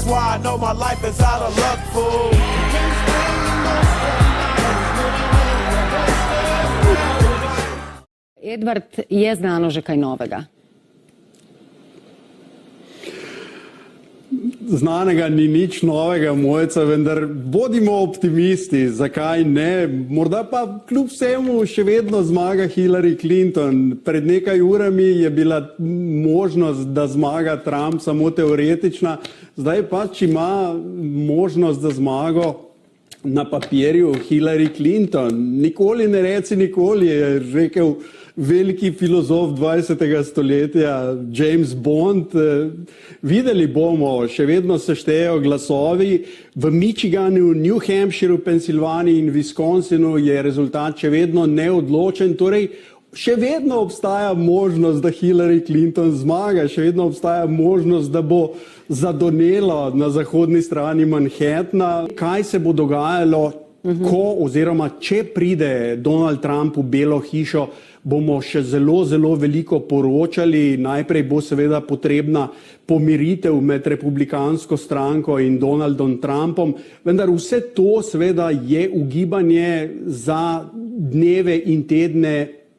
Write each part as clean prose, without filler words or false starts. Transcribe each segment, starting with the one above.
That's why I know my life is out of luck, fool. Edvard, je znano že kaj novega? Znanega ni nič novega, Mojca, vendar bodimo optimisti, zakaj ne? Morda pa kljub vsemu še vedno zmaga Hillary Clinton. Pred nekaj urami je bila možnost, da zmaga Trump, samo teoretična. Zdaj pač ima možnost za zmago na papirju Hillary Clinton. Nikoli ne reci nikoli, je rekel veliki filozof 20. stoletja James Bond. Videli bomo, še vedno se štejejo glasovi. V Michiganu, New Hampshireu, Pensilvaniji in Wisconsinu je rezultat še vedno neodločen. Torej, še vedno obstaja možnost, da Hillary Clinton zmaga, še vedno obstaja možnost, da bo zadonelo na zahodni strani Manhattna. Kaj se bo dogajalo, ko oziroma če pride Donald Trump v Belo hišo, bomo še zelo, zelo veliko poročali. Najprej bo seveda potrebna pomiritev med republikansko stranko in Donaldom Trumpom, vendar vse to seveda je ugibanje za dneve in tedne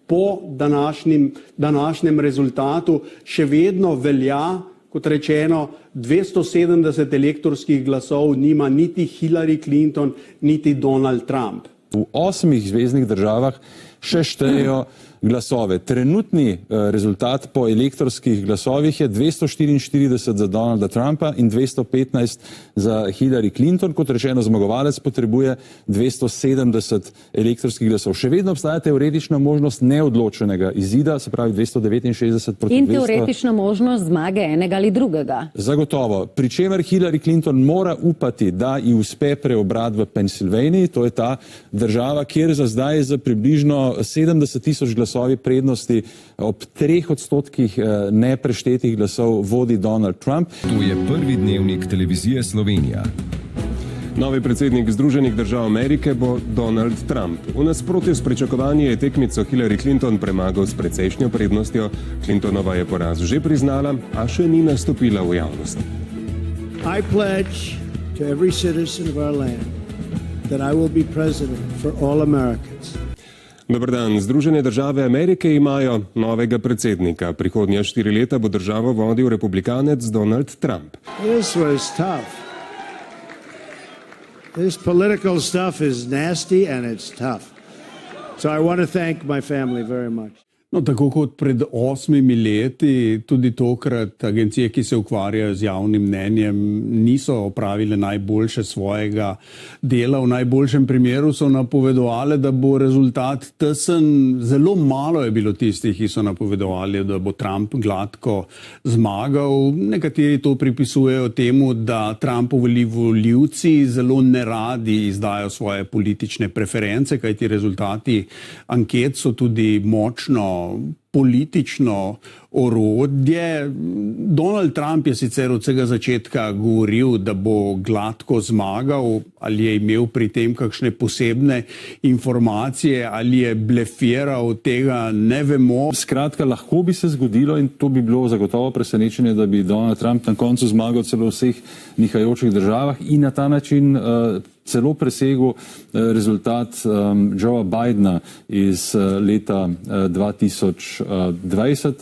po današnjem rezultatu. Še vedno velja, kot rečeno, 270 elektorskih glasov nima niti Hillary Clinton, niti Donald Trump. V 8 zveznih državah še štejejo glasove. Trenutni rezultat po elektorskih glasovih je 244 za Donalda Trumpa in 215 za Hillary Clinton. Kot rečeno, zmagovalec potrebuje 270 elektorskih glasov. Še vedno obstaja teoretična možnost neodločenega izida, se pravi 269 proti 200. In teoretična možnost zmage enega ali drugega. Zagotovo. Pričemer Hillary Clinton mora upati, da ji uspe preobrat v Pensilvaniji, to je ta država, kjer za zdaj za približno 70.000 glasovi prednosti ob 3% nepreštetih glasov vodi Donald Trump. To je prvi dnevnik televizije Slovenija. Novi predsednik Združenih držav Amerike bo Donald Trump. V nasprotju s pričakovanji je tekmico Hillary Clinton premagal s precejšnjo prednostjo. Clintonova je poraz že priznala, a še ni nastopila v javnost. I pledge to every citizen of our land that I will be president for all Americans. Dobar dan. Združene države Amerike imajo novega predsednika. Prihodnja 4 leta bo državo vodil republikanec Donald Trump. This was tough. This political stuff is nasty and it's tough. So I want to thank my family very much. No, tako kot pred 8 leti, tudi tokrat agencije, ki se ukvarjajo z javnim mnenjem, niso opravile najboljše svojega dela. V najboljšem primeru so napovedovali, da bo rezultat tesen. Zelo malo je bilo tistih, ki so napovedovali, da bo Trump gladko zmagal. Nekateri to pripisujejo temu, da Trumpovi volivci zelo neradi izdajo svoje politične preference, kajti rezultati anket so tudi močno politično orodje. Donald Trump je sicer od vsega začetka govoril, da bo gladko zmagal, ali je imel pri tem kakšne posebne informacije, ali je blefiral, tega ne vemo. Skratka, lahko bi se zgodilo in to bi bilo zagotovo presenečenje, da bi Donald Trump na koncu zmagal celo v vseh nihajočih državah in na ta način celo presegel rezultat Joea Bidena iz leta 2020.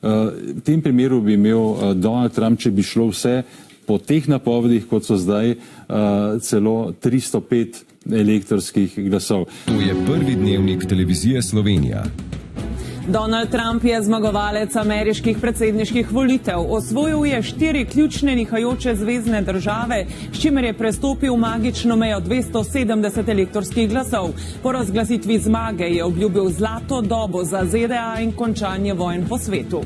V tem primeru bi imel Donald Trump, če bi šlo vse po teh napovedih, kot so zdaj, celo 305 elektorskih glasov. To je prvi dnevnik televizije Slovenija. Donald Trump je zmagovalec ameriških predsedniških volitev. Osvojil je 4 ključne nihajoče zvezne države, s čimer je prestopil magično mejo 270 elektorskih glasov. Po razglasitvi zmage je obljubil zlato dobo za ZDA in končanje vojn po svetu.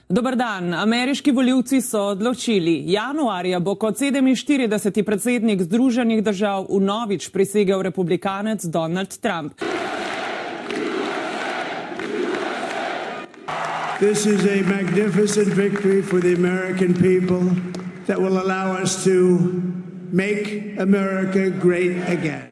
Dobar dan. Ameriški volivci so odločili. Januarja bo kot 47. predsednik Združenih držav vnovič prisegel republikanec Donald Trump. This is a magnificent victory for the American people that will allow us to make America great again.